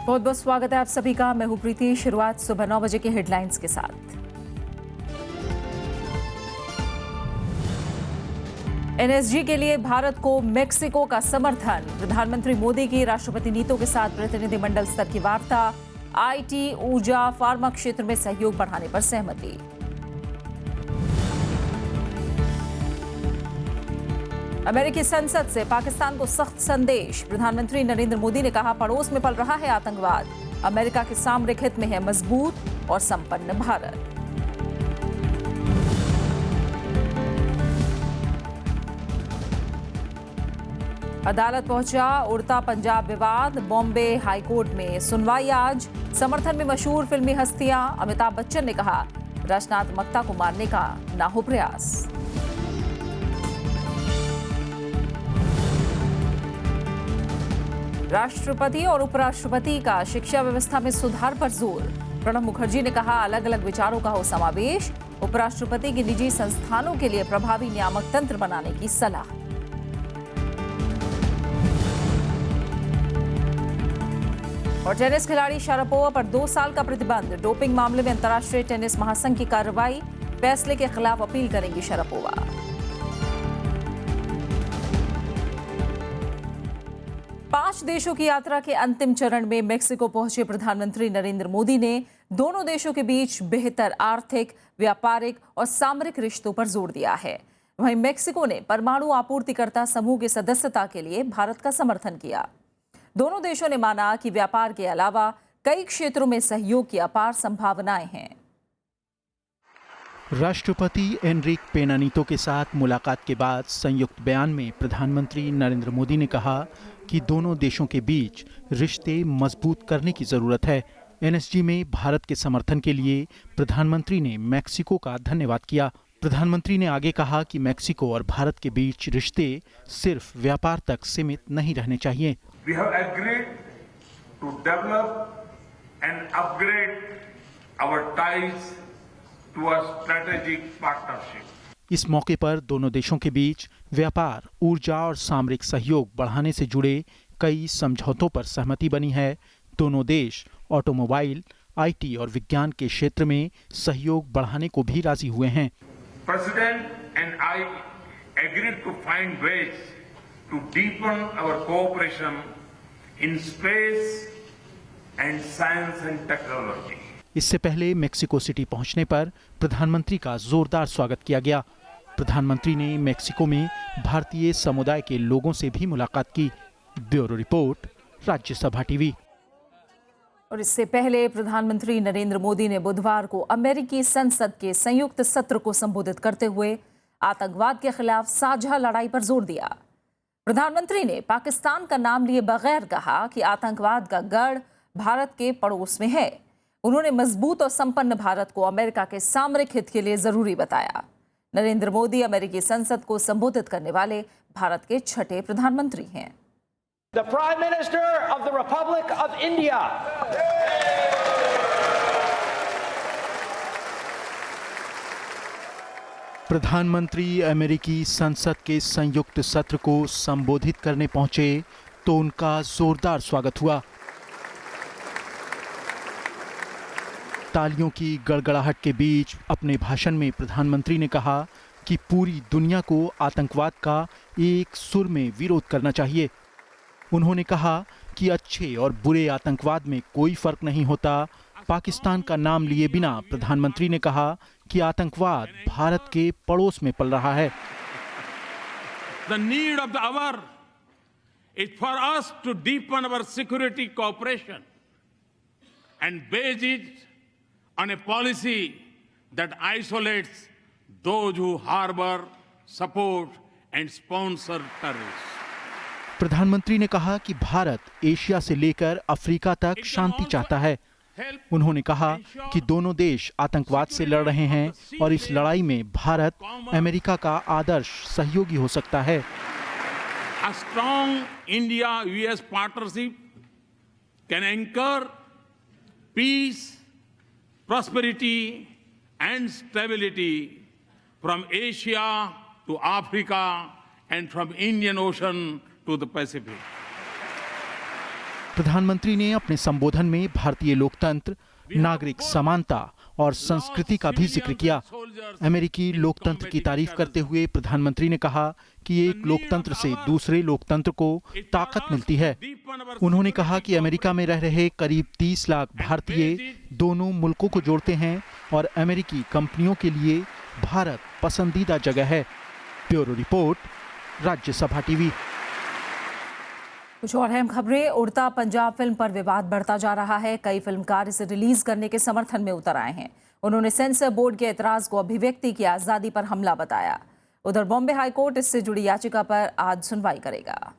बहुत बहुत स्वागत है आप सभी का। मैं हूं प्रीति। शुरुआत सुबह 9 बजे के हेडलाइंस के साथ। एनएसजी के लिए भारत को मेक्सिको का समर्थन। प्रधानमंत्री मोदी की राष्ट्रपति नीतो के साथ प्रतिनिधिमंडल स्तर की वार्ता। आईटी, ऊर्जा, फार्मा क्षेत्र में सहयोग बढ़ाने पर सहमति। अमेरिकी संसद से पाकिस्तान को सख्त संदेश। प्रधानमंत्री नरेंद्र मोदी ने कहा, पड़ोस में पल रहा है आतंकवाद। अमेरिका के सामरिक हित में है मजबूत और संपन्न भारत। अदालत पहुंचा उड़ता पंजाब विवाद। बॉम्बे हाईकोर्ट में सुनवाई आज। समर्थन में मशहूर फिल्मी हस्तियां। अमिताभ बच्चन ने कहा, रचनात्मकता को मारने का ना हो प्रयास। राष्ट्रपति और उपराष्ट्रपति का शिक्षा व्यवस्था में सुधार पर जोर। प्रणब मुखर्जी ने कहा, अलग अलग विचारों का हो समावेश। उपराष्ट्रपति की निजी संस्थानों के लिए प्रभावी नियामक तंत्र बनाने की सलाह। और टेनिस खिलाड़ी शारापोवा पर 2 साल का प्रतिबंध। डोपिंग मामले में अंतर्राष्ट्रीय टेनिस महासंघ की कार्रवाई। फैसले के खिलाफ अपील करेंगी शारापोवा। 5 देशों की यात्रा के अंतिम चरण में मेक्सिको पहुंचे प्रधानमंत्री नरेंद्र मोदी ने दोनों देशों के बीच बेहतर आर्थिक, व्यापारिक और सामरिक रिश्तों पर जोर दिया है। वहीं मेक्सिको ने परमाणु आपूर्तिकर्ता समूह की सदस्यता के लिए भारत का समर्थन किया। दोनों देशों ने माना कि व्यापार के अलावा कई क्षेत्रों में सहयोग की अपार संभावनाएं हैं। राष्ट्रपति एनरिक पेना नीतो के साथ मुलाकात के बाद संयुक्त बयान में प्रधानमंत्री नरेंद्र मोदी ने कहा कि दोनों देशों के बीच रिश्ते मजबूत करने की जरूरत है। एनएसजी में भारत के समर्थन के लिए प्रधानमंत्री ने मेक्सिको का धन्यवाद किया। प्रधानमंत्री ने आगे कहा कि मेक्सिको और भारत के बीच रिश्ते सिर्फ व्यापार तक सीमित नहीं रहने चाहिए। We have agreed to develop and upgrade our ties to a strategic partnership. इस मौके पर दोनों देशों के बीच व्यापार, ऊर्जा और सामरिक सहयोग बढ़ाने से जुड़े कई समझौतों पर सहमति बनी है। दोनों देश ऑटोमोबाइल, आईटी और विज्ञान के क्षेत्र में सहयोग बढ़ाने को भी राजी हुए हैं। President and I agreed to find ways to deepen our cooperation in space and science and technology. इससे पहले मेक्सिको सिटी पहुंचने पर प्रधानमंत्री का जोरदार स्वागत किया गया। प्रधानमंत्री ने मेक्सिको में भारतीय समुदाय के लोगों से भी मुलाकात की। Bureau report, Rajya Sabha TV. और इससे पहले प्रधानमंत्री नरेंद्र मोदी ने बुधवार को अमेरिकी संसद के संयुक्त सत्र को संबोधित करते हुए आतंकवाद के खिलाफ साझा लड़ाई पर जोर दिया। प्रधानमंत्री ने पाकिस्तान का नाम लिए बगैर कहा कि आतंकवाद का गढ़ भारत के पड़ोस में है। उन्होंने मजबूत और संपन्न भारत को अमेरिका के सामरिक हित के लिए जरूरी बताया। नरेंद्र मोदी अमेरिकी संसद को संबोधित करने वाले भारत के 6ठे प्रधानमंत्री हैं। The Prime Minister of the Republic of India. प्रधानमंत्री अमेरिकी संसद के संयुक्त सत्र को संबोधित करने पहुंचे तो उनका जोरदार स्वागत हुआ। तालियों की गड़गड़ाहट के बीच अपने भाषण में प्रधानमंत्री ने कहा कि पूरी दुनिया को आतंकवाद का एक सुर में विरोध करना चाहिए। उन्होंने कहा कि अच्छे और बुरे आतंकवाद में कोई फर्क नहीं होता। पाकिस्तान का नाम लिए बिना प्रधानमंत्री ने कहा कि आतंकवाद भारत के पड़ोस में पल रहा है। The need of the hour is for us to deepen our security cooperation and base it on a policy that isolates those who harbor, support and sponsor terrorists. प्रधानमंत्री ने कहा कि भारत एशिया से लेकर अफ्रीका तक शांति चाहता है। उन्होंने कहा कि दोनों देश आतंकवाद से लड़ रहे हैं और इस लड़ाई में भारत अमेरिका का आदर्श सहयोगी हो सकता है। A strong India-US partnership can anchor peace, prosperity and stability from Asia to Africa and from Indian Ocean to the Pacific. प्रधानमंत्री ने अपने संबोधन में भारतीय लोकतंत्र, नागरिक समानता और संस्कृति का भी जिक्र किया। अमेरिकी लोकतंत्र की तारीफ करते हुए प्रधानमंत्री ने कहा कि एक लोकतंत्र से दूसरे लोकतंत्र को ताकत मिलती है। उन्होंने कहा कि अमेरिका में रह रहे करीब 30 लाख भारतीय दोनों मुल्कों को जोड़ते हैं और अमेरिकी कंपनियों के लिए भारत पसंदीदा जगह है। Bureau report, Rajya Sabha TV. कुछ और अहम खबरें। उड़ता पंजाब फिल्म पर विवाद बढ़ता जा रहा है। कई फिल्मकार इसे रिलीज करने के समर्थन में उतर आए हैं। उन्होंने सेंसर बोर्ड के एतराज को अभिव्यक्ति की आजादी पर हमला बताया। उधर बॉम्बे हाईकोर्ट इससे जुड़ी याचिका पर आज सुनवाई करेगा।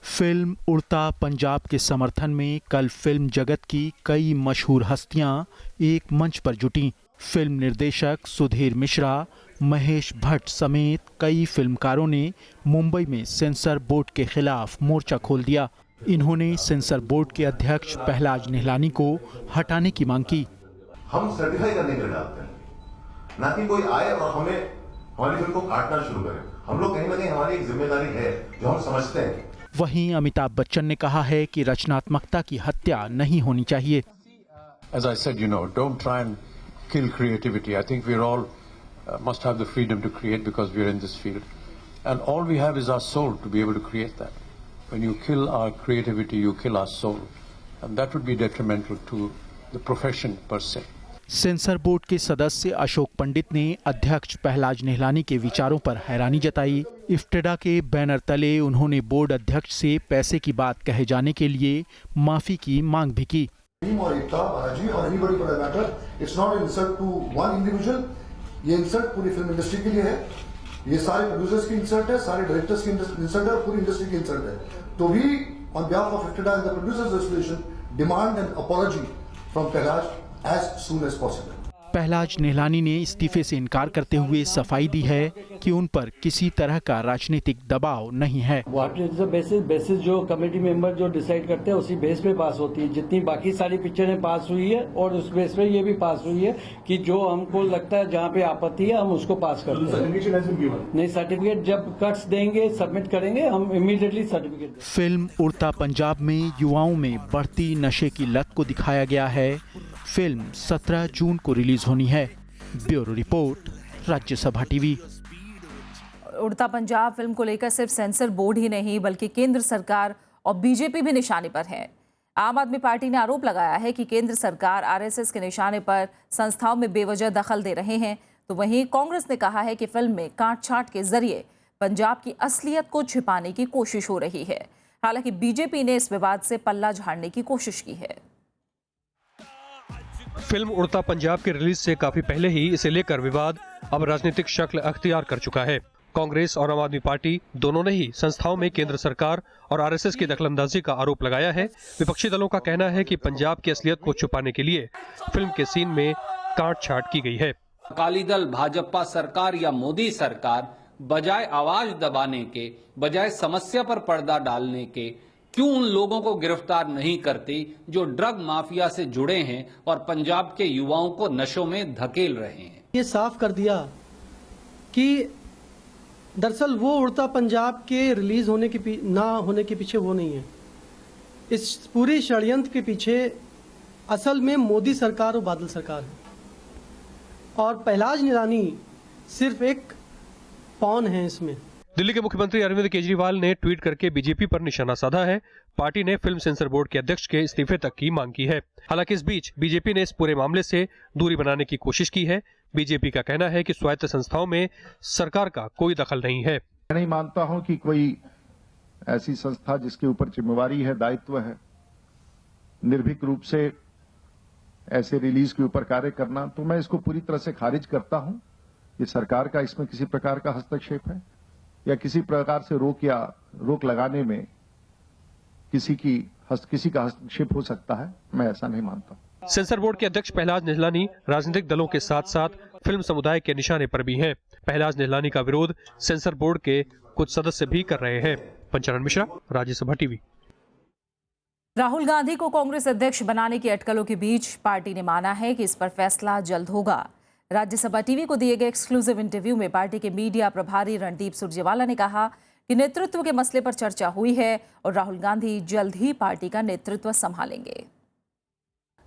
फिल्म उड़ता पंजाब के समर्थन में कल फिल्म जगत की कई मशहूर हस्तियां एक मंच पर जुटी। फिल्म निर्देशक सुधीर मिश्रा, महेश भट्ट समेत कई फिल्मकारों ने मुंबई में सेंसर बोर्ड के खिलाफ मोर्चा खोल दिया। इन्होंने सेंसर बोर्ड के अध्यक्ष पहलाज निहलानी को हटाने की मांग की। हम सर्टिफाई करने के लिए डालते हैं, ना कि कोई आए और हमें हमारी फिल्म को काटना शुरू करे। हम लोग कहीं ना कहीं हमारी एक जिम्मेदारी है जो हम समझते हैं। वहीं अमिताभ बच्चन ने कहा है कि रचनात्मकता की हत्या नहीं होनी चाहिए। As I said, don't try and kill creativity. I think we're all must have the freedom to create because we're in this field. And all we have is our soul to be able to create that. When you kill our creativity, you kill our soul. And that would be detrimental to the profession per se. Sensor board के सदस्य अशोक पंडित ने अध्यक्ष पहलाज निहलानी के विचारों पर हैरानी जताई। इफ्टेडा के बैनर तले उन्होंने बोर्ड अध्यक्ष से पैसे की बात कहे जाने के लिए माफी की मांग भी की। ये इंसल्ट पूरी फिल्म इंडस्ट्री के लिए है, ये सारे प्रोड्यूसर्स की इंसल्ट है, सारे डायरेक्टर्स की इंसल्ट है और पूरी इंडस्ट्री की इंसल्ट है। तो we on behalf of IFTDA and the producers association demand an apology from Pahlaj as soon as possible. Pahlaj Nihalani ने इस्तीफे से इनकार करते हुए सफाई दी है कि उन पर किसी तरह का राजनीतिक दबाव नहीं है। बेसिस जो कमेटी मेंबर जो डिसाइड करते हैं उसी बेस पे पास होती है। जितनी बाकी सारी पिक्चरें पास हुई है और उस बेस पे ये भी पास हुई है कि जो हमको लगता है जहाँ पे आपत्ति है हम उसको पास करते हैं। नहीं, सर्टिफिकेट जब कट्स देंगे सबमिट करेंगे हम इमीडिएटली सर्टिफिकेट। फिल्म उड़ता पंजाब में युवाओं में बढ़ती नशे की लत को दिखाया गया है। फिल्म 17 जून को रिलीज होनी है। Bureau report, Rajya Sabha TV. उड़ता पंजाब फिल्म को लेकर सिर्फ सेंसर बोर्ड ही नहीं बल्कि केंद्र सरकार और बीजेपी भी निशाने पर है। आम आदमी पार्टी ने आरोप लगाया है कि केंद्र सरकार आरएसएस के निशाने पर संस्थाओं में बेवजह दखल दे रहे हैं। तो वहीं कांग्रेस ने कहा है कि फिल्म में काट-छांट के जरिए पंजाब की असलियत को छिपाने की कोशिश हो रही है। हालांकि बीजेपी ने इस विवाद से पल्ला झाड़ने की कोशिश की है। फिल्म उड़ता पंजाब के रिलीज से काफी पहले ही इसे लेकर विवाद अब राजनीतिक शक्ल अख्तियार कर चुका है। कांग्रेस और आम आदमी पार्टी दोनों ने ही संस्थाओं में केंद्र सरकार और आरएसएस की दखलंदाजी का आरोप लगाया है। विपक्षी दलों का कहना है कि पंजाब की असलियत को छुपाने के लिए फिल्म के सीन में काट-छांट की गई है। अकाली दल, भाजपा सरकार या मोदी सरकार बजाय आवाज दबाने के, बजाय समस्या पर पर्दा डालने के, क्यों उन लोगों को गिरफ्तार नहीं करती जो ड्रग माफिया से जुड़े हैं और पंजाब के युवाओं को नशों में धकेल रहे हैं। ये साफ कर दिया कि दरअसल वो उड़ता पंजाब के रिलीज होने के ना होने के पीछे वो नहीं है। इस पूरी षड्यंत्र के पीछे असल में मोदी सरकार और बादल सरकार है और पहलाज निहलानी सिर्फ एक पॉन है इसमें। दिल्ली के मुख्यमंत्री अरविंद केजरीवाल ने ट्वीट करके बीजेपी पर निशाना साधा है। पार्टी ने फिल्म सेंसर बोर्ड के अध्यक्ष के इस्तीफे तक की मांग की है। हालांकि इस बीच बीजेपी ने इस पूरे मामले से दूरी बनाने की कोशिश की है। बीजेपी का कहना है कि स्वायत्त संस्थाओं में सरकार का कोई दखल नहीं है। मैं नहीं मानता हूं कि कोई ऐसी संस्था जिसके ऊपर जिम्मेवारी है, दायित्व है, निर्भीक रूप से ऐसे रिलीज के ऊपर कार्य करना, तो मैं इसको पूरी तरह से खारिज करता हूं। ये सरकार का इसमें किसी प्रकार का हस्तक्षेप है या किसी प्रकार से रोक लगाने में किसी का हस्तक्षेप हो सकता है, मैं ऐसा नहीं मानता। सेंसर बोर्ड के अध्यक्ष पहलाज निहलानी राजनीतिक दलों के साथ साथ फिल्म समुदाय के निशाने पर भी हैं। पहलाज निहलानी का विरोध सेंसर बोर्ड के कुछ सदस्य भी कर रहे हैं। पंचानन मिश्रा, राज्यसभा टीवी। राहुल गांधी को कांग्रेस अध्यक्ष बनाने की अटकलों के बीच पार्टी ने माना है कि इस पर फैसला जल्द होगा। राज्यसभा टीवी को दिए गए एक्सक्लूसिव इंटरव्यू में पार्टी के मीडिया प्रभारी रणदीप सुरजेवाला ने कहा, कि नेतृत्व के मसले पर चर्चा हुई है और राहुल गांधी जल्द ही पार्टी का नेतृत्व संभालेंगे।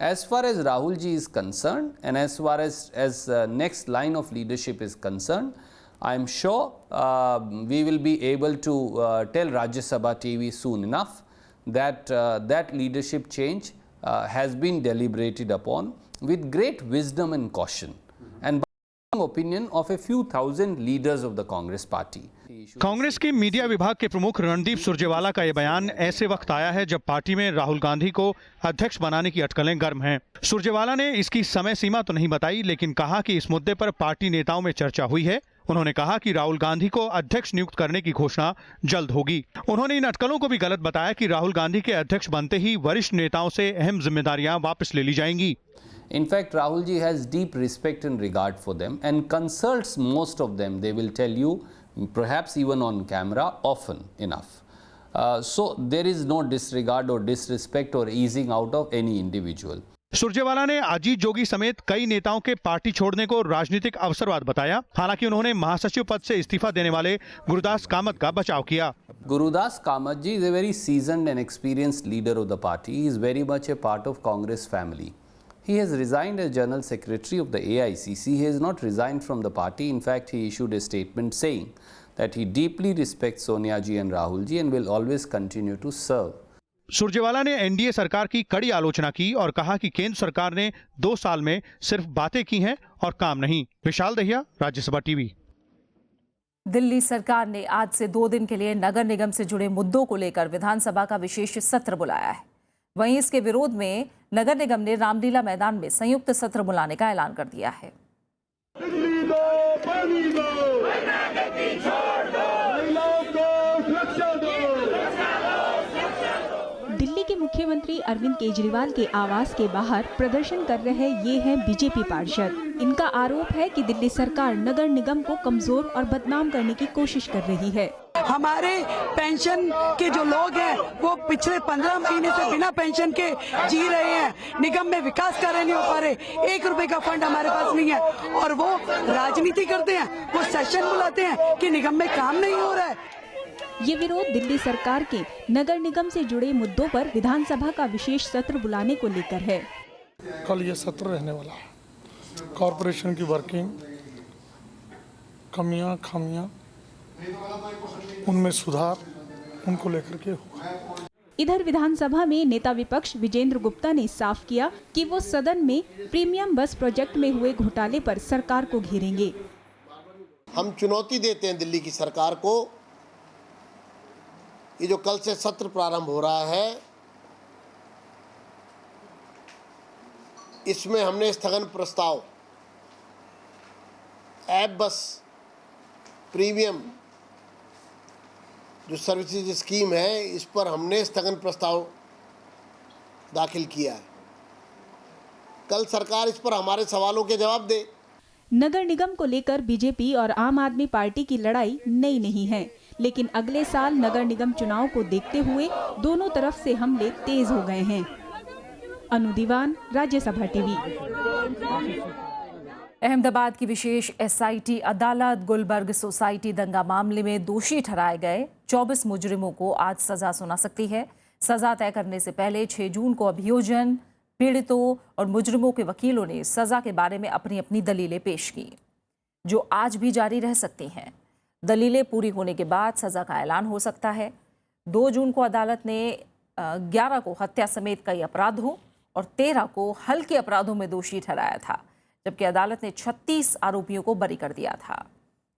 As far as Rahul ji is concerned, and as far as next line of leadership is concerned, I am sure we will be able to tell Rajya Sabha TV soon enough that that leadership change has been deliberated upon with great wisdom and caution, and by the opinion of a few thousand leaders of the Congress party. Congress के media विभाग के प्रमुख रणदीप सुरजेवाला का यह बयान ऐसे वक्त आया है जब पार्टी में राहुल गांधी को अध्यक्ष बनाने की अटकलें गर्म हैं। सुरजेवाला ने इसकी समय सीमा तो नहीं बताई, लेकिन कहा कि इस मुद्दे पर पार्टी नेताओं में चर्चा हुई है। उन्होंने कहा कि राहुल गांधी को अध्यक्ष नियुक्त करने की घोषणा जल्द होगी। उन्होंने इन अटकलों को भी गलत बताया कि राहुल गांधी के अध्यक्ष बनते ही वरिष्ठ नेताओं से अहम जिम्मेदारियां वापस ले ली जाएंगी। In fact, Rahul ji has deep respect and regard for them and consults most of them. They will tell you, perhaps even on camera, often enough. So there is no disregard or disrespect or easing out of any individual. Surjewala ने अजीत जोगी समेत कई नेताओं के party छोड़ने को राजनीतिक अवसरवाद बताया। हालांकि उन्होंने महासचिव पद से इस्तीफा देने वाले गुरुदास कामत का बचाव किया। Gurudas Kamath ji is a very seasoned and experienced leader of the party. He is very much a part of Congress family. He has resigned as General Secretary of the AICC. He has not resigned from the party. In fact, he issued a statement saying that he deeply respects Sonia ji and Rahul ji and will always continue to serve. Surjewala ने NDA सरकार की कड़ी आलोचना की और कहा कि केंद्र सरकार ने 2 साल में सिर्फ बातें की हैं और काम नहीं। विशाल दहिया, राज्यसभा टीवी। दिल्ली सरकार ने आज से 2 दिन के लिए नगर निगम से जुड़े मुद्दों को लेकर विधानसभा का विशेष सत्र बुलाया है। वहीं इसके विरोध में नगर निगम ने रामलीला मैदान में संयुक्त सत्र बुलाने का ऐलान कर दिया है। दिल्ली के मुख्यमंत्री अरविंद केजरीवाल के आवास के बाहर प्रदर्शन कर रहे ये हैं बीजेपी पार्षद। इनका आरोप है कि दिल्ली सरकार नगर निगम को कमजोर और बदनाम करने की कोशिश कर रही है। हमारे पेंशन के जो लोग हैं वो पिछले 15 महीने से बिना पेंशन के जी रहे हैं। निगम में विकास कार्य नहीं हो पा रहे, 1 रुपए का फंड हमारे पास नहीं है और वो राजनीति करते हैं। वो सेशन बुलाते हैं कि निगम में काम नहीं हो रहा है। ये विरोध दिल्ली सरकार के नगर निगम से जुड़े मुद्दों पर विधानसभा का विशेष सत्र बुलाने को लेकर है। कल ये सत्र रहने वाला है। कॉरपोरेशन की वर्किंग, कमियां खामियां, उनमें सुधार, उनको लेकर के हुआ। इधर विधानसभा में नेता विपक्ष विजेंद्र गुप्ता ने साफ किया कि वो सदन में प्रीमियम बस प्रोजेक्ट में हुए घोटाले पर सरकार को घेरेंगे। हम चुनौती देते हैं दिल्ली की सरकार को। ये जो कल से सत्र प्रारंभ हो रहा है, इसमें हमने स्थगन प्रस्ताव, ऐप बस प्रीमियम जो सर्विसेज स्कीम है, इस पर हमने स्थगन प्रस्ताव दाखिल किया है। कल सरकार इस पर हमारे सवालों के जवाब दे। नगर निगम को लेकर बीजेपी और आम आदमी पार्टी की लड़ाई नई नहीं है, लेकिन अगले साल नगर निगम चुनाव को देखते हुए दोनों तरफ से हमले तेज हो गए हैं। अनु दीवान, राज्यसभा टीवी। अहमदाबाद की विशेष एसआईटी अदालत गुलबर्ग सोसाइटी दंगा मामले में दोषी ठहराए गए 24 मुजरिमों को आज सजा सुना सकती है। सजा तय करने से पहले 6 जून को अभियोजन, पीड़ितों और मुजरिमों के वकीलों ने सजा के बारे में अपनी अपनी दलीलें पेश की, जो आज भी जारी रह सकती हैं। दलीलें पूरी होने के बाद सजा का ऐलान हो सकता है। 2 जून को अदालत ने 11 को हत्या समेत कई अपराधों और 13 को हल्के अपराधों में दोषी ठहराया था, जबकि अदालत ने 36 आरोपियों को बरी कर दिया था।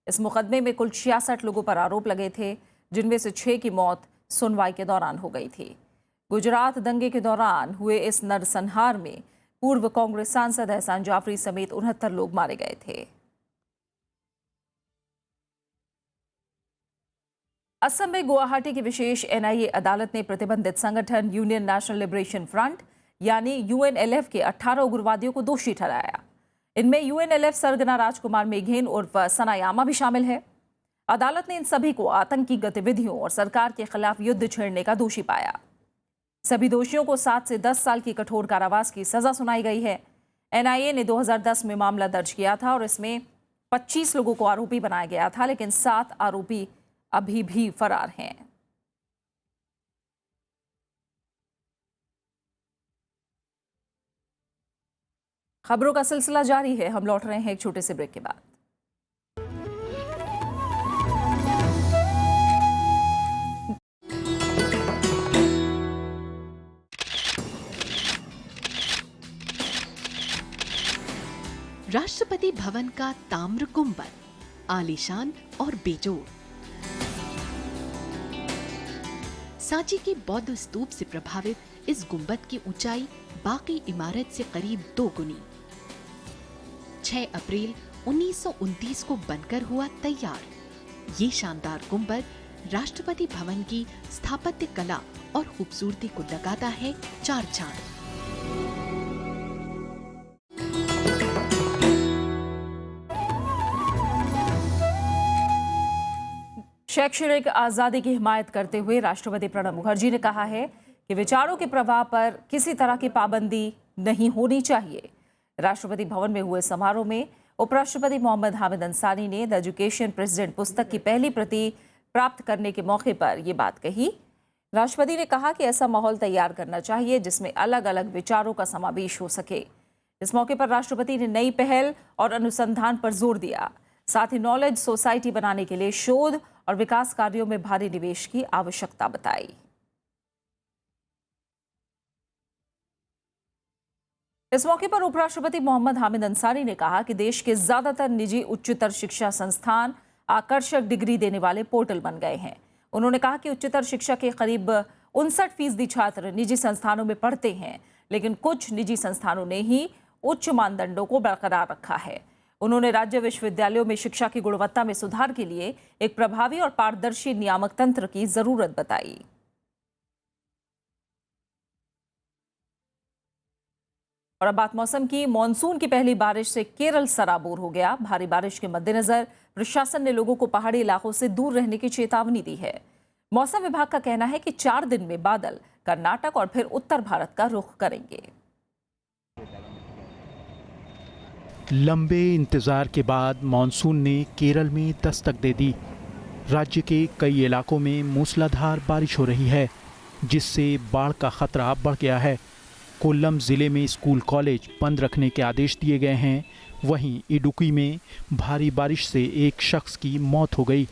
इस मुकदमे में कुल 66 लोगों पर आरोप लगे थे, जिनमें से 6 की मौत सुनवाई के दौरान हो गई थी। गुजरात दंगे के दौरान हुए इस नरसंहार में पूर्व कांग्रेस सांसद एहसान जाफरी समेत 69 लोग मारे गए थे। असम में गुवाहाटी की विशेष एनआईए अदालत ने प्रतिबंधित संगठन यूनियन नेशनल लिबरेशन फ्रंट यानी यूएनएलएफ के 18 उग्रवादियों को दोषी ठहराया। इनमें यूएनएलएफ सरगना राजकुमार मेघेन उर्फ सनायामा भी शामिल है। अदालत ने इन सभी को आतंकी गतिविधियों और सरकार के खिलाफ युद्ध छेड़ने का दोषी पाया। सभी दोषियों को 7 से 10 साल की कठोर कारावास की सजा सुनाई गई है। एनआईए ने 2010 में मामला दर्ज किया था और इसमें 25 लोगों को आरोपी बनाया गया था, लेकिन 7 आरोपी अभी भी फरार हैं। खबरों का सिलसिला जारी है। हम लौट रहे हैं एक छोटे से ब्रेक के बाद। राष्ट्रपति भवन का ताम्र गुंबद आलीशान और बेजोड़। सांची के बौद्ध स्तूप से प्रभावित इस गुंबद की ऊंचाई बाकी इमारत से करीब 2 गुनी। 6 अप्रैल 1929 को बनकर हुआ तैयार। ये शानदार गुंबद राष्ट्रपति भवन की स्थापत्य कला और खूबसूरती को लगाता है 4 चांद। शैक्षणिक आजादी की हिमायत करते हुए राष्ट्रपति प्रणब मुखर्जी ने कहा है कि विचारों के प्रवाह पर किसी तरह की पाबंदी नहीं होनी चाहिए। राष्ट्रपति भवन में हुए समारोह में उपराष्ट्रपति मोहम्मद हामिद अंसारी ने द एजुकेशन प्रेसिडेंट पुस्तक की पहली प्रति प्राप्त करने के मौके पर ये बात कही। राष्ट्रपति ने कहा कि ऐसा माहौल तैयार करना चाहिए जिसमें अलग अलग विचारों का समावेश हो सके। इस मौके पर राष्ट्रपति ने नई पहल और अनुसंधान पर जोर दिया। साथ ही नॉलेज सोसाइटी बनाने के लिए शोध और विकास कार्यों में भारी निवेश की आवश्यकता बताई। इस मौके पर उपराष्ट्रपति मोहम्मद हामिद अंसारी ने कहा कि देश के ज्यादातर निजी उच्चतर शिक्षा संस्थान आकर्षक डिग्री देने वाले पोर्टल बन गए हैं। उन्होंने कहा कि उच्चतर शिक्षा के करीब 59% छात्र निजी संस्थानों में पढ़ते हैं, लेकिन कुछ निजी संस्थानों ने ही उच्च मानदंडों को बरकरार रखा है। उन्होंने राज्य विश्वविद्यालयों में शिक्षा की गुणवत्ता में सुधार के लिए एक प्रभावी और पारदर्शी नियामक तंत्र की जरूरत बताई। और अब बात मौसम की। मॉनसून की पहली बारिश से केरल सराबोर हो गया। भारी बारिश के मद्देनजर प्रशासन ने लोगों को पहाड़ी इलाकों से दूर रहने की चेतावनी दी है। मौसम विभाग का कहना है कि 4 दिन में बादल कर्नाटक और फिर उत्तर भारत का रुख करेंगे। लंबे इंतजार के बाद मानसून ने केरल में दस्तक दे दी। राज्य के कई इलाकों में मूसलाधार बारिश हो रही है, जिससे बाढ़ का खतरा बढ़ गया है। कोल्लम जिले में स्कूल कॉलेज बंद रखने के आदेश दिए गए हैं। वहीं इडुक्की में भारी बारिश से एक शख्स की मौत हो गई।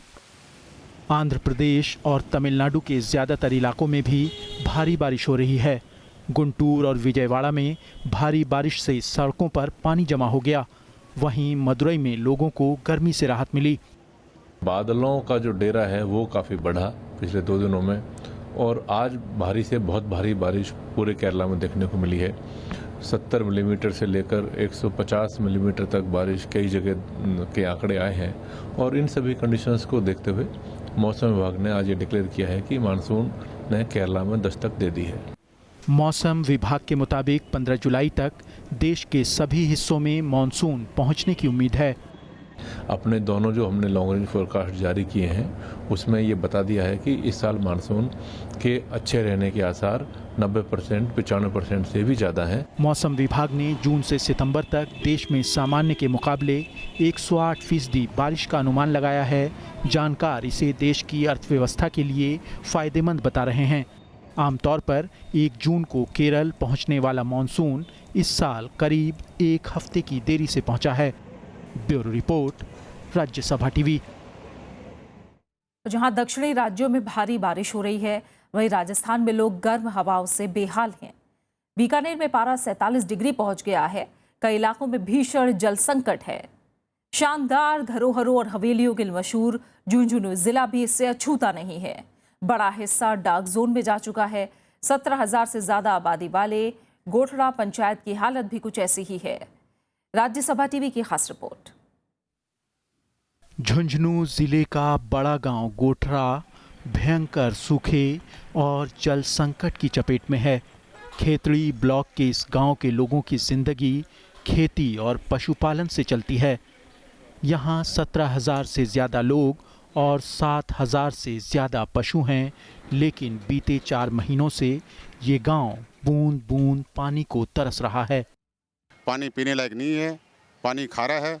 आंध्र प्रदेश और तमिलनाडु के ज़्यादातर इलाकों में भी भारी बारिश हो रही है। गुंटूर और विजयवाड़ा में भारी बारिश से सड़कों पर पानी जमा हो गया। वहीं मदुरई में लोगों को गर्मी से राहत मिली। बादलों का जो डेरा है वो काफ़ी बढ़ा पिछले 2 दिनों में, और आज भारी से बहुत भारी बारिश पूरे केरला में देखने को मिली है। 70 मिलीमीटर से लेकर 150 मिलीमीटर तक बारिश कई जगह के आंकड़े आए हैं। और इन सभी कंडीशंस को देखते हुए मौसम विभाग ने आज ये डिक्लेयर किया है कि मानसून ने केरला में दस्तक दे दी है। मौसम विभाग के मुताबिक 15 जुलाई तक देश के सभी हिस्सों में मानसून पहुंचने की उम्मीद है। अपने दोनों जो हमने लॉन्ग रेंज फोरकास्ट जारी किए हैं उसमें ये बता दिया है कि इस साल मानसून के अच्छे रहने के आसार 90%, 95% से भी ज़्यादा हैं। मौसम विभाग ने जून से सितंबर तक देश में सामान्य के मुकाबले 108% बारिश का अनुमान लगाया है। जानकार इसे देश की अर्थव्यवस्था के लिए फ़ायदेमंद बता रहे हैं। आमतौर पर 1 जून को केरल पहुंचने वाला मानसून इस साल करीब 1 हफ्ते की देरी से पहुंचा है। Bureau report, Rajya Sabha TV. जहां दक्षिणी राज्यों में भारी बारिश हो रही है, वहीं राजस्थान में लोग गर्म हवाओं से बेहाल हैं। बीकानेर में पारा 47 डिग्री पहुंच गया है। कई इलाकों में भीषण जल संकट है। शानदार धरोहरों और हवेलियों के मशहूर झुंझुनू जिला भी इससे अछूता नहीं है। बड़ा हिस्सा डार्क जोन में जा चुका है। 17,000 से ज्यादा आबादी वाले गोठड़ा पंचायत की हालत भी कुछ ऐसी ही है। राज्यसभा टीवी की खास रिपोर्ट। झुंझुनू जिले का बड़ा गांव गोठड़ा भयंकर सूखे और जल संकट की चपेट में है। खेतड़ी ब्लॉक के इस गांव के लोगों की जिंदगी खेती और पशुपालन से चलती है। यहाँ 17,000 से ज़्यादा लोग और 7,000 से ज़्यादा पशु हैं, लेकिन बीते 4 महीनों से ये गांव बूंद बूंद पानी को तरस रहा है। पानी पीने लायक नहीं है, पानी खारा है,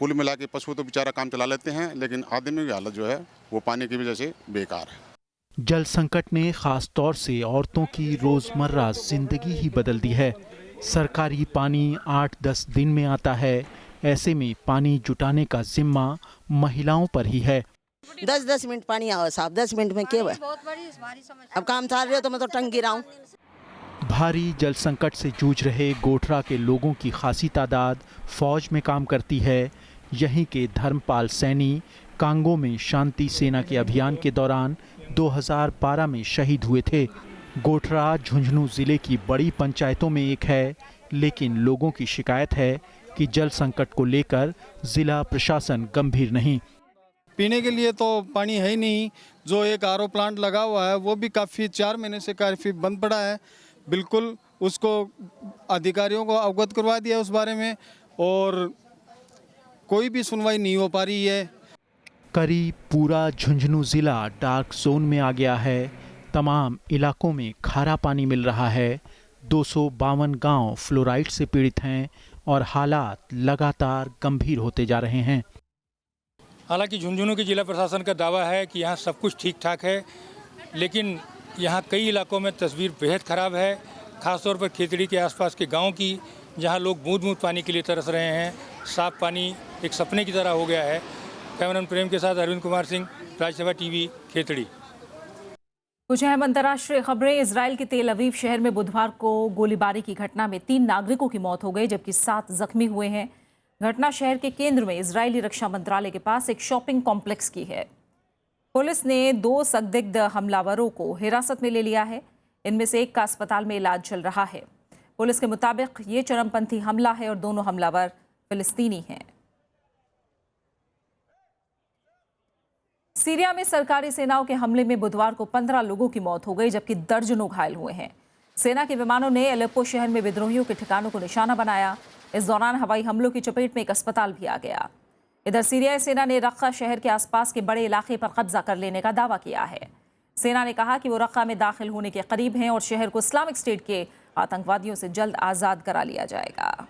कुल मिला के पशु तो बेचारा काम चला लेते हैं, लेकिन आदमी की हालत जो है वो पानी की वजह से बेकार है। जल संकट ने खास तौर से औरतों की रोजमर्रा जिंदगी ही बदल दी है। सरकारी पानी 8-10 दिन में आता है। ऐसे में पानी जुटाने का जिम्मा महिलाओं पर ही है। 10-10 मिनट पानी आओ साहब, 10 मिनट में क्या है? अब काम चल रहे हो तो मैं तो टंग गिराऊं। भारी जल संकट से जूझ रहे गोठरा के लोगों की खासी तादाद फौज में काम करती है। यहीं के धर्मपाल सैनी कांगो में शांति सेना के अभियान के दौरान 2012 में शहीद हुए थे। गोठरा झुंझुनू जिले की बड़ी पंचायतों में एक है, लेकिन लोगों की शिकायत है कि जल संकट को लेकर जिला प्रशासन गंभीर नहीं। पीने के लिए तो पानी है ही नहीं। जो एक आरओ प्लांट लगा हुआ है वो भी काफ़ी 4 महीने से काफ़ी बंद पड़ा है। बिल्कुल उसको अधिकारियों को अवगत करवा दिया उस बारे में, और कोई भी सुनवाई नहीं हो पा रही है। करीब पूरा झुंझुनू जिला डार्क जोन में आ गया है। तमाम इलाकों में खारा पानी मिल रहा है। 252 गांव फ्लोराइड से पीड़ित हैं और हालात लगातार गंभीर होते जा रहे हैं। हालांकि झुंझुनू की जिला प्रशासन का दावा है कि यहाँ सब कुछ ठीक ठाक है, लेकिन यहाँ कई इलाकों में तस्वीर बेहद ख़राब है। ख़ासतौर पर खेतड़ी के आसपास के गांव की, जहाँ लोग बूंद बूंद पानी के लिए तरस रहे हैं। साफ पानी एक सपने की तरह हो गया है। कैमरामैन प्रेम के साथ अरविंद कुमार सिंह, राज्यसभा टीवी, खेतड़ी। कुछ अहम अंतर्राष्ट्रीय खबरें। इजराइल के तेल अवीव शहर में बुधवार को गोलीबारी की घटना में 3 नागरिकों की मौत हो गई, जबकि 7 जख्मी हुए हैं। घटना शहर के केंद्र में इजरायली रक्षा मंत्रालय के पास एक शॉपिंग कॉम्प्लेक्स की है। पुलिस ने 2 संदिग्ध हमलावरों को हिरासत में ले लिया है। इनमें से एक का अस्पताल में इलाज चल रहा है। पुलिस के मुताबिक ये चरमपंथी हमला है और दोनों हमलावर फिलिस्तीनी हैं। सीरिया में सरकारी सेनाओं के हमले में बुधवार को 15 लोगों की मौत हो गई, जबकि दर्जनों घायल हुए हैं। सेना के विमानों ने अलेप्पो शहर में विद्रोहियों के ठिकानों को निशाना बनाया। इस दौरान हवाई हमलों की चपेट में एक अस्पताल भी आ गया। इधर सीरियाई सेना ने रक्का शहर के आसपास के बड़े इलाके पर कब्जा कर लेने का दावा किया है। सेना ने कहा कि वो रक्का में दाखिल होने के करीब हैं और शहर को इस्लामिक स्टेट के आतंकवादियों से जल्द आज़ाद करा लिया जाएगा।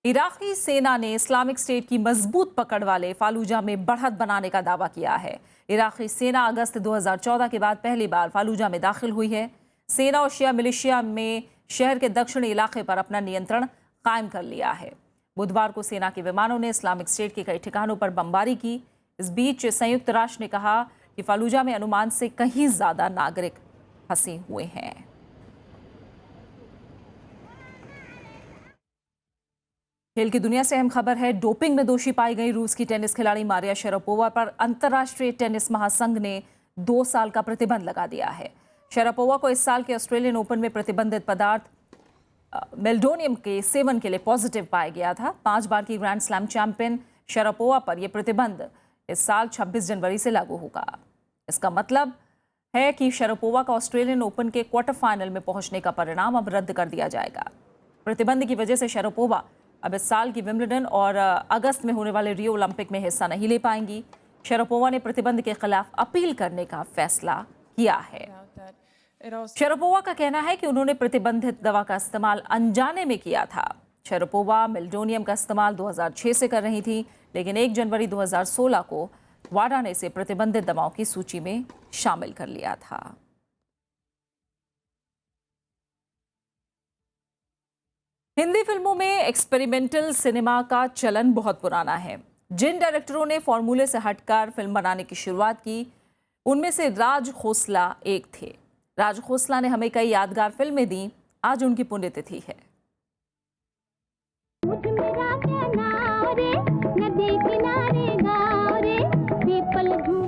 इराकी सेना ने इस्लामिक स्टेट की मजबूत पकड़ वाले फालूजा में बढ़त बनाने का दावा किया है। इराकी सेना अगस्त 2014 के बाद पहली बार फालूजा में दाखिल हुई है। सेना और शिया मिलिशिया में शहर के दक्षिणी इलाके पर अपना नियंत्रण कायम कर लिया है। बुधवार को सेना के विमानों ने इस्लामिक स्टेट के कई ठिकानों पर बमबारी की। इस बीच संयुक्त राष्ट्र ने कहा कि फालूजा में अनुमान से कहीं ज्यादा नागरिक फंसे हुए हैं। खेल की दुनिया से अहम खबर है। डोपिंग में दोषी पाई गई रूस की टेनिस खिलाड़ी मारिया शरापोवा पर अंतर्राष्ट्रीय टेनिस महासंघ ने 2 साल का प्रतिबंध लगा दिया है। शरापोवा को इस साल के ऑस्ट्रेलियन ओपन में प्रतिबंधित पदार्थ मेल्डोनियम के सेवन के लिए पॉजिटिव पाया गया था। 5 बार की ग्रैंड स्लैम चैंपियन शरापोवा पर यह प्रतिबंध इस साल 26 जनवरी से लागू होगा। इसका मतलब है कि शरापोवा का ऑस्ट्रेलियन ओपन के क्वार्टर फाइनल में पहुंचने का परिणाम अब रद्द कर दिया जाएगा। प्रतिबंध की वजह से शरापोवा अब इस साल की विंबलडन और अगस्त में होने वाले रियो ओलंपिक में हिस्सा नहीं ले पाएंगी। शरापोवा ने प्रतिबंध के खिलाफ अपील करने का फैसला किया है। शरापोवा का कहना है कि उन्होंने प्रतिबंधित दवा का इस्तेमाल अनजाने में किया था। शरापोवा मेल्डोनियम का इस्तेमाल 2006 से कर रही थी, लेकिन 1 जनवरी 2016 को वाडा ने इसे प्रतिबंधित दवाओं की सूची में शामिल कर लिया था। हिंदी फिल्मों में एक्सपेरिमेंटल सिनेमा का चलन बहुत पुराना है। जिन डायरेक्टरों ने फॉर्मूले से हटकर फिल्म बनाने की शुरुआत की, उनमें से राज खोसला एक थे। राज खोसला ने हमें कई यादगार फिल्में दी। आज उनकी पुण्यतिथि है।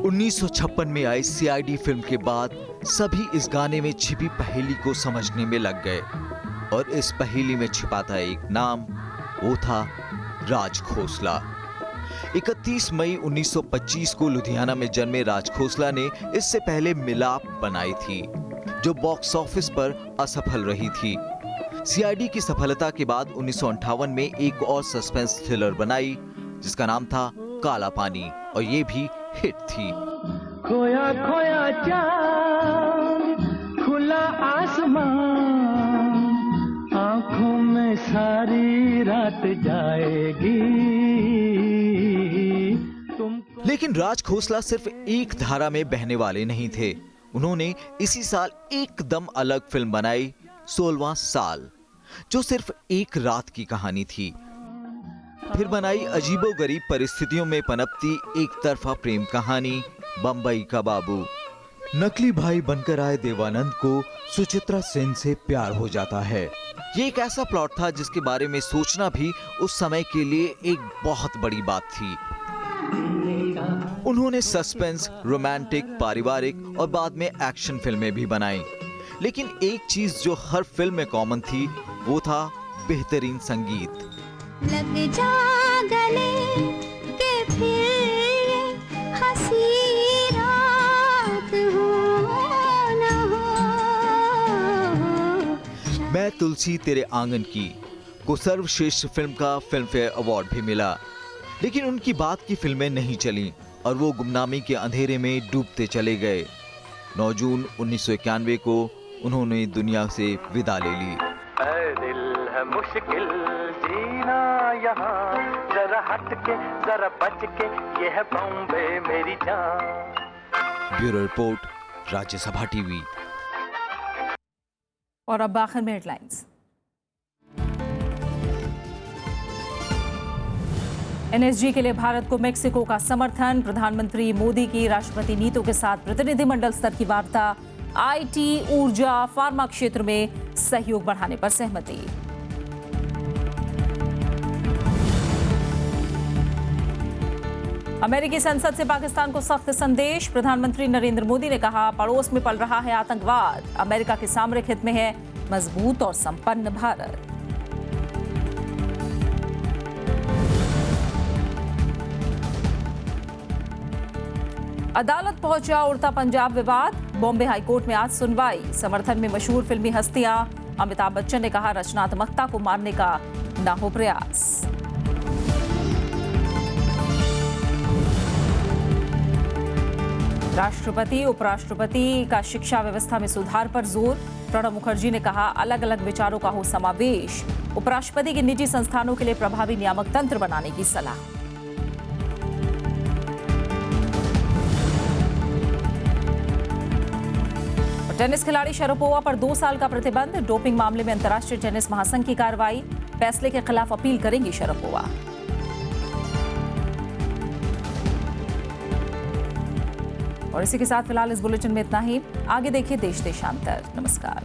1956 में आई CID फिल्म के बाद सभी इस गाने में छिपी पहेली को समझने में लग गए, और इस पहेली में छिपा था एक नाम, वो था राज खोसला। 31 मई 1925 को लुधियाना में जन्मे राज खोसला ने इससे पहले मिलाप बनाई थी, जो बॉक्स ऑफिस पर असफल रही थी। CID की सफलता के बाद 1958 में एक और सस्पेंस थ्रिलर बनाई, जिसका नाम था काला पानी, और ये भी हिट थी। खोया खोया चांद, खुला आसमान, आंखों में सारी रात जाएगी। लेकिन राज खोसला सिर्फ एक धारा में बहने वाले नहीं थे। उन्होंने इसी साल एकदम अलग फिल्म बनाई 16वां साल, जो सिर्फ एक रात की कहानी थी। फिर बनाई अजीबोगरीब परिस्थितियों में पनपती एक तरफा प्रेम कहानी बंबई का बाबू। नकली भाई बनकर आए देवानंद को सुचित्रा सेन से प्यार हो जाता है। ये एक ऐसा प्लॉट था जिसके बारे में सोचना भी उस समय के लिए एक बहुत बड़ी बात थी। उन्होंने सस्पेंस, रोमांटिक, पारिवारिक और बाद में एक्शन फिल्में भी बनाई। लेकिन एक चीज जो हर फिल्म में कॉमन थी वो था बेहतरीन संगीत। लग जा गले के फिर हंसी रात हो न हो। मैं तुलसी तेरे आंगन की को सर्वश्रेष्ठ फिल्म का फिल्म फेयर अवार्ड भी मिला। लेकिन उनकी बात की फिल्में नहीं चली और वो गुमनामी के अंधेरे में डूबते चले गए। 9 जून 1991 को उन्होंने दुनिया से विदा ले ली। ऐ दिल है मुश्किल जीना यहाँ, जरा हट के जरा बच के, ये है बॉम्बे मेरी जान। Bureau report, Rajya Sabha TV. और अब आखिर में हेडलाइंस। एनएसजी के लिए भारत को मेक्सिको का समर्थन। प्रधानमंत्री मोदी की राष्ट्रपति नीतो के साथ प्रतिनिधिमंडल स्तर की वार्ता। आईटी, ऊर्जा, फार्मा क्षेत्र में सहयोग बढ़ाने पर सहमति। अमेरिकी संसद से पाकिस्तान को सख्त संदेश। प्रधानमंत्री नरेंद्र मोदी ने कहा, पड़ोस में पल रहा है आतंकवाद, अमेरिका के सामरिक हित में है मजबूत और संपन्न भारत। अदालत पहुंचा उड़ता पंजाब विवाद। बॉम्बे हाईकोर्ट में आज सुनवाई। समर्थन में मशहूर फिल्मी हस्तियां। अमिताभ बच्चन ने कहा, रचनात्मकता को मारने का ना हो प्रयास। राष्ट्रपति, उपराष्ट्रपति का शिक्षा व्यवस्था में सुधार पर जोर। प्रणब मुखर्जी ने कहा, अलग अलग विचारों का हो समावेश। उपराष्ट्रपति के निजी संस्थानों के लिए प्रभावी नियामक तंत्र बनाने की सलाह। टेनिस खिलाड़ी शरापोवा पर 2 साल का प्रतिबंध। डोपिंग मामले में अंतर्राष्ट्रीय टेनिस महासंघ की कार्रवाई। फैसले के खिलाफ अपील करेंगी शरापोवा। और इसी के साथ फिलहाल इस बुलेटिन में इतना ही। आगे देखिए देश देशांतर। नमस्कार।